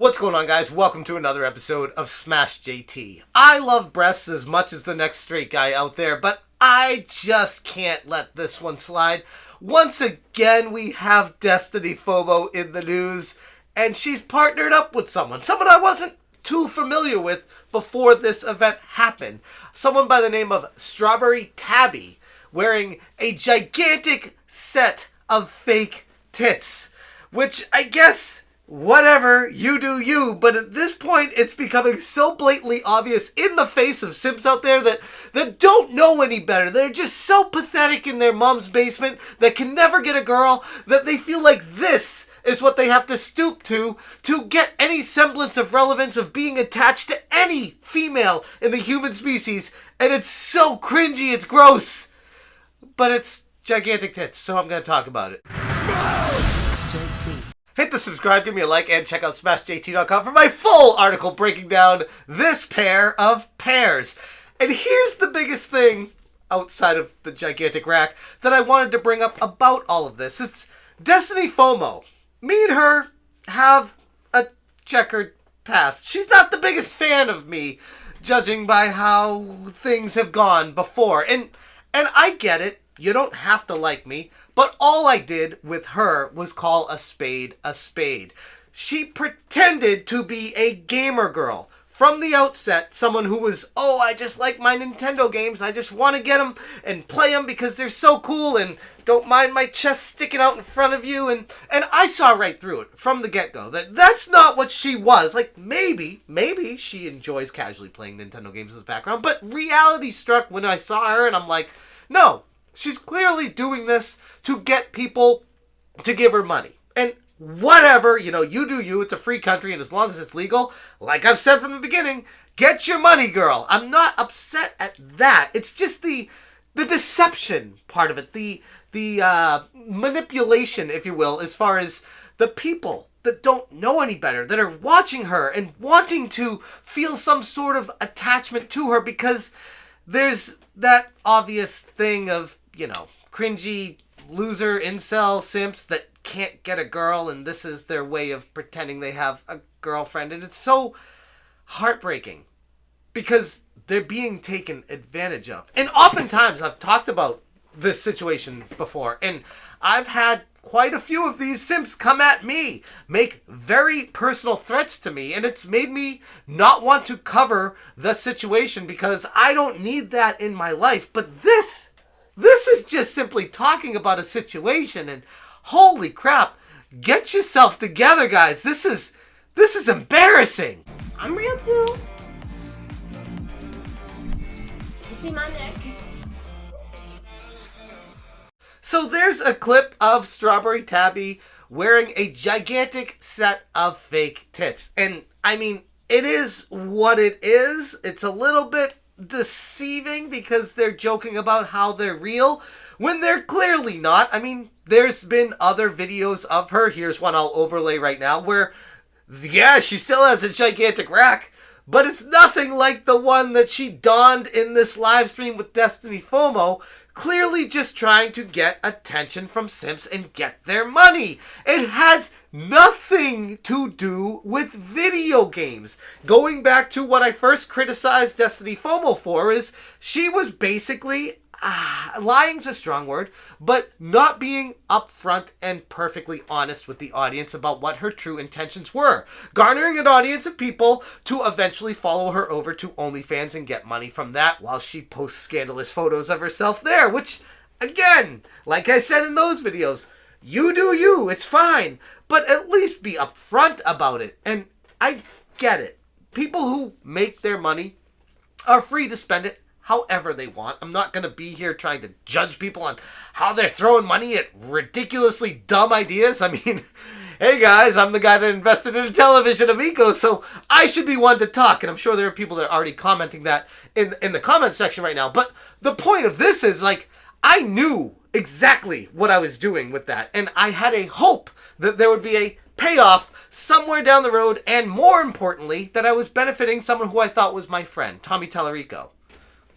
What's going on, guys? Welcome to another episode of Smash JT. I love breasts as much as the next straight guy out there, but I just can't let this one slide. Once again, we have DestinyFomo in the news, and she's partnered up with someone I wasn't too familiar with before this event happened. Someone by the name of StrawberryTabby, wearing a gigantic set of fake tits, which I guess... whatever, you do you, but at this point, it's becoming so blatantly obvious in the face of simps out there that don't know any better. They're just so pathetic in their mom's basement that can never get a girl that they feel like this is what they have to stoop to get any semblance of relevance of being attached to any female in the human species. And it's so cringy, it's gross. But it's gigantic tits, so I'm going to talk about it. Hit the subscribe, give me a like, and check out SmashJT.com for my full article breaking down this pair of pairs. And here's the biggest thing, outside of the gigantic rack, that I wanted to bring up about all of this. It's DestinyFomo. Me and her have a checkered past. She's not the biggest fan of me, judging by how things have gone before. And I get it. You don't have to like me, but all I did with her was call a spade a spade. She pretended to be a gamer girl. From the outset, someone who was, I just like my Nintendo games. I just want to get them and play them because they're so cool and don't mind my chest sticking out in front of you. And I saw right through it from the get-go. That's not what she was. Like, maybe she enjoys casually playing Nintendo games in the background, but reality struck when I saw her and I'm like, no. She's clearly doing this to get people to give her money. And whatever, you do you. It's a free country, and as long as it's legal, like I've said from the beginning, get your money, girl. I'm not upset at that. It's just the deception part of it, the manipulation, if you will, as far as the people that don't know any better, that are watching her and wanting to feel some sort of attachment to her because there's that obvious thing of, cringy loser incel simps that can't get a girl, and this is their way of pretending they have a girlfriend. And it's so heartbreaking because they're being taken advantage of. And oftentimes I've talked about this situation before, and I've had quite a few of these simps come at me, make very personal threats to me, and it's made me not want to cover the situation because I don't need that in my life. But this is just simply talking about a situation, and holy crap, get yourself together, guys. This is embarrassing. I'm real too. You see my neck? So there's a clip of StrawberryTabby wearing a gigantic set of fake tits. And I mean, it is what it is. It's a little bit deceiving because they're joking about how they're real when they're clearly not. I mean, there's been other videos of her. Here's one I'll overlay right now where, yeah, she still has a gigantic rack, but it's nothing like the one that she donned in this live stream with DestinyFomo, clearly just trying to get attention from simps and get their money. It has nothing to do with video games. Going back to what I first criticized DestinyFomo for is she was basically, lying's a strong word, but not being upfront and perfectly honest with the audience about what her true intentions were. Garnering an audience of people to eventually follow her over to OnlyFans and get money from that while she posts scandalous photos of herself there, which, again, like I said in those videos, you do you, it's fine, but at least be upfront about it. And I get it. People who make their money are free to spend it however they want. I'm not going to be here trying to judge people on how they're throwing money at ridiculously dumb ideas. I mean, hey guys, I'm the guy that invested in a television amigo, so I should be one to talk. And I'm sure there are people that are already commenting that in the comment section right now. But the point of this is, like, I knew exactly what I was doing with that. And I had a hope that there would be a payoff somewhere down the road. And more importantly, that I was benefiting someone who I thought was my friend, Tommy Tallarico.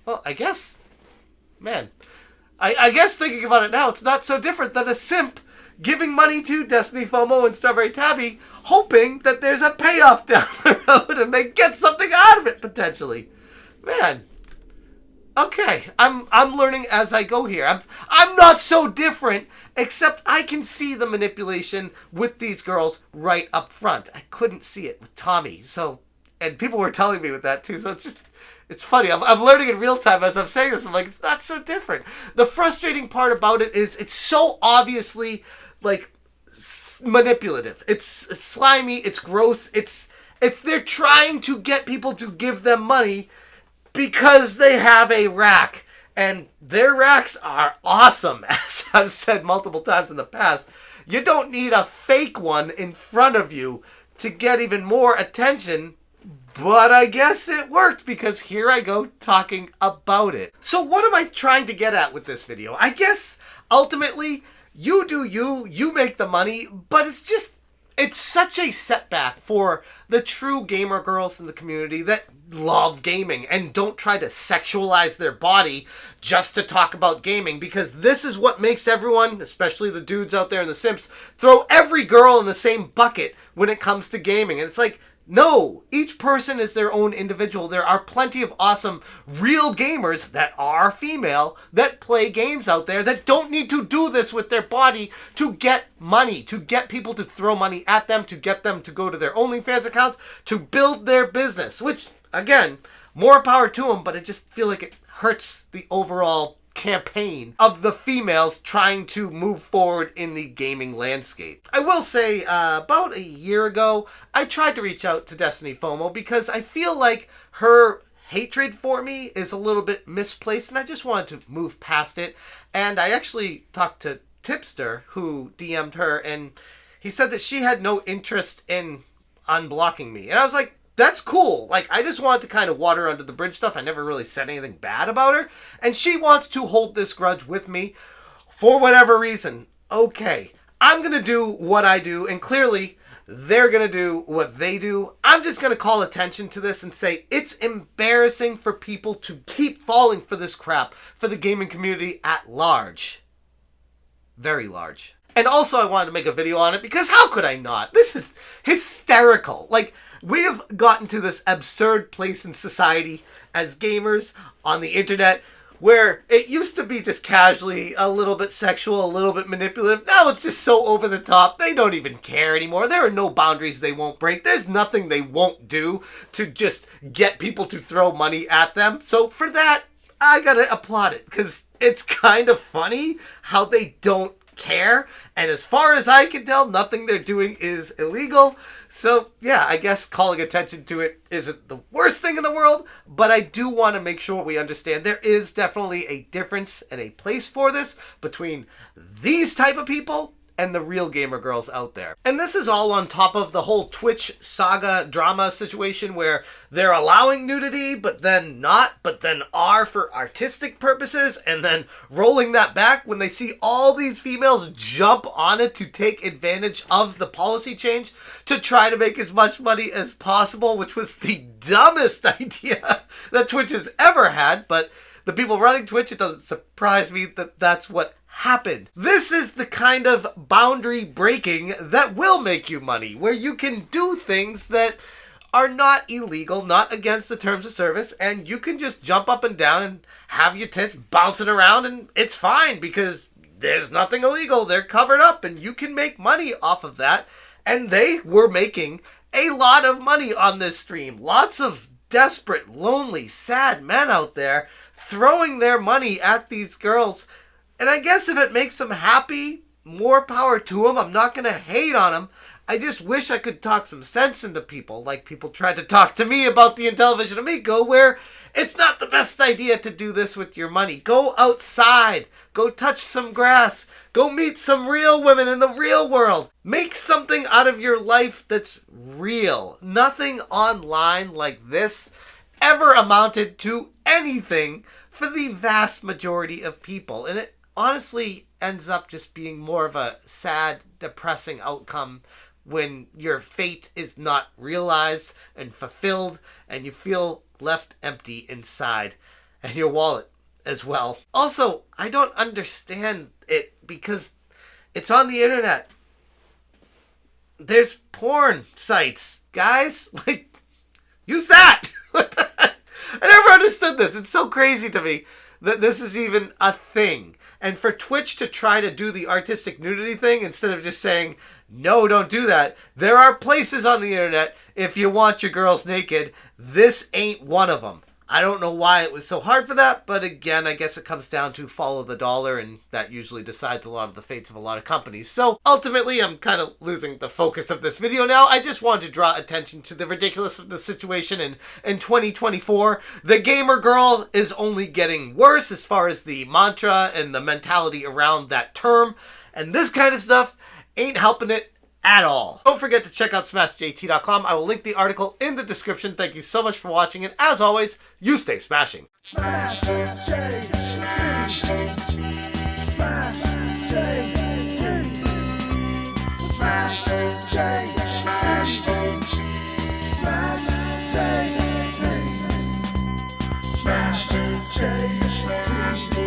Well, I guess, man, I guess thinking about it now, it's not so different than a simp giving money to DestinyFomo and StrawberryTabby, hoping that there's a payoff down the road and they get something out of it potentially. Man. Okay, I'm learning as I go here. I'm not so different, except I can see the manipulation with these girls right up front. I couldn't see it with Tommy. So, and people were telling me with that too. So it's funny. I'm learning in real time as I'm saying this. I'm like, it's not so different. The frustrating part about it is it's so obviously like manipulative. It's slimy. It's gross. It's they're trying to get people to give them money because they have a rack. And their racks are awesome, as I've said multiple times in the past. You don't need a fake one in front of you to get even more attention. But I guess it worked because here I go talking about it. So what am I trying to get at with this video? I guess ultimately you do you make the money, but it's such a setback for the true gamer girls in the community that love gaming and don't try to sexualize their body just to talk about gaming, because this is what makes everyone, especially the dudes out there in the simps, throw every girl in the same bucket when it comes to gaming. And it's like, no, each person is their own individual. There are plenty of awesome real gamers that are female that play games out there that don't need to do this with their body to get money, to get people to throw money at them, to get them to go to their OnlyFans accounts, to build their business, which, again, more power to them, but I just feel like it hurts the overall campaign of the females trying to move forward in the gaming landscape. I will say, about a year ago, I tried to reach out to DestinyFomo because I feel like her hatred for me is a little bit misplaced and I just wanted to move past it. And I actually talked to Tipster, who DM'd her, and he said that she had no interest in unblocking me. And I was like, that's cool. Like, I just wanted to kind of water under the bridge stuff. I never really said anything bad about her. And she wants to hold this grudge with me for whatever reason. Okay, I'm going to do what I do. And clearly, they're going to do what they do. I'm just going to call attention to this and say it's embarrassing for people to keep falling for this crap for the gaming community at large. Very large. And also, I wanted to make a video on it because how could I not? This is hysterical. Like, we have gotten to this absurd place in society as gamers on the internet where it used to be just casually a little bit sexual, a little bit manipulative. Now it's just so over the top. They don't even care anymore. There are no boundaries they won't break. There's nothing they won't do to just get people to throw money at them. So for that, I gotta applaud it because it's kind of funny how they don't care. And as far as I can tell, nothing they're doing is illegal. So yeah, I guess calling attention to it isn't the worst thing in the world, but I do want to make sure we understand there is definitely a difference and a place for this between these type of people and the real gamer girls out there. And this is all on top of the whole Twitch saga drama situation where they're allowing nudity, but then not, but then are for artistic purposes, and then rolling that back when they see all these females jump on it to take advantage of the policy change to try to make as much money as possible, which was the dumbest idea that Twitch has ever had. But the people running Twitch, it doesn't surprise me that that's what happened. This is the kind of boundary breaking that will make you money, where you can do things that are not illegal, not against the terms of service, and you can just jump up and down and have your tits bouncing around, and it's fine because there's nothing illegal. They're covered up, and you can make money off of that. And they were making a lot of money on this stream. Lots of desperate, lonely, sad men out there throwing their money at these girls. And I guess if it makes them happy, more power to them. I'm not going to hate on them. I just wish I could talk some sense into people, like people tried to talk to me about the Intellivision Amigo, where it's not the best idea to do this with your money. Go outside. Go touch some grass. Go meet some real women in the real world. Make something out of your life that's real. Nothing online like this ever amounted to anything for the vast majority of people. And it honestly ends up just being more of a sad, depressing outcome when your fate is not realized and fulfilled and you feel left empty inside, and your wallet as well. Also, I don't understand it because It's on the internet. There's porn sites, guys. Like, use that. I never understood this. It's so crazy to me that this is even a thing. And for Twitch to try to do the artistic nudity thing instead of just saying, no, don't do that. There are places on the internet if you want your girls naked. This ain't one of them. I don't know why it was so hard for that, but again, I guess it comes down to follow the dollar, and that usually decides a lot of the fates of a lot of companies. So ultimately, I'm kind of losing the focus of this video now. I just wanted to draw attention to the ridiculousness of the situation in 2024. The gamer girl is only getting worse as far as the mantra and the mentality around that term, and this kind of stuff ain't helping it at all. Don't forget to check out smashjt.com. I will link the article in the description. Thank you so much for watching, and as always, you stay smashing. Smash JT. Smash JT. Smash JT. Smash JT. Smash JT.